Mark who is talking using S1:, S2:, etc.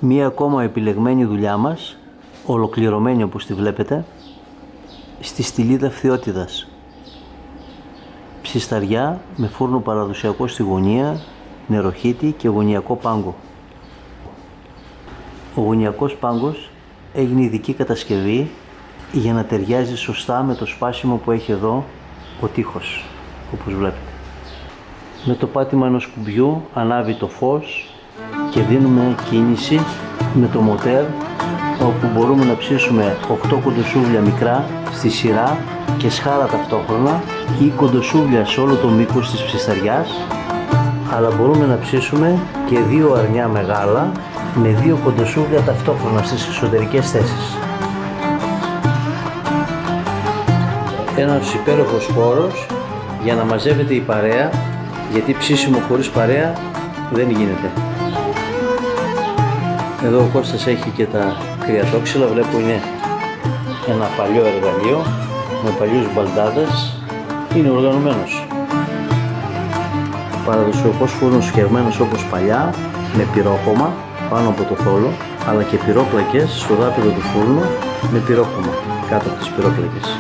S1: Μία ακόμα επιλεγμένη δουλειά μας, ολοκληρωμένη όπως τη βλέπετε, στη στυλίδα Φθιώτιδας. Ψισταριά με φούρνο παραδοσιακό στη γωνία, νεροχύτη και γωνιακό πάγκο. Ο γωνιακός πάγκος έγινε ειδική κατασκευή για να ταιριάζει σωστά με το σπάσιμο που έχει εδώ ο τοίχος, όπως βλέπετε. Με το πάτημα ενός κουμπιού ανάβει το φως και δίνουμε κίνηση με το μοτέρ, όπου μπορούμε να ψήσουμε 8 κοντοσούβλια μικρά στη σειρά και σχάρα ταυτόχρονα ή κοντοσούβλια σε όλο το μήκος της ψισταριάς, αλλά μπορούμε να ψήσουμε και 2 αρνιά μεγάλα με 2 κοντοσούβλια ταυτόχρονα στις εσωτερικές θέσεις. Ένας υπέροχος χώρος για να μαζεύεται η παρέα, γιατί ψήσιμο χωρίς παρέα δεν γίνεται. Εδώ ο Κώστας έχει και τα κρυατόξυλα, βλέπω είναι ένα παλιό εργαλείο με παλιούς μπαλντάδες, είναι οργανωμένος. Παραδοσιακός φούρνος φτιαγμένος όπως παλιά, με πυρόχωμα πάνω από το θόλο, αλλά και πυρόπλακες στο δάπεδο του φούρνου με πυρόχωμα κάτω από τις πυρόπλακες.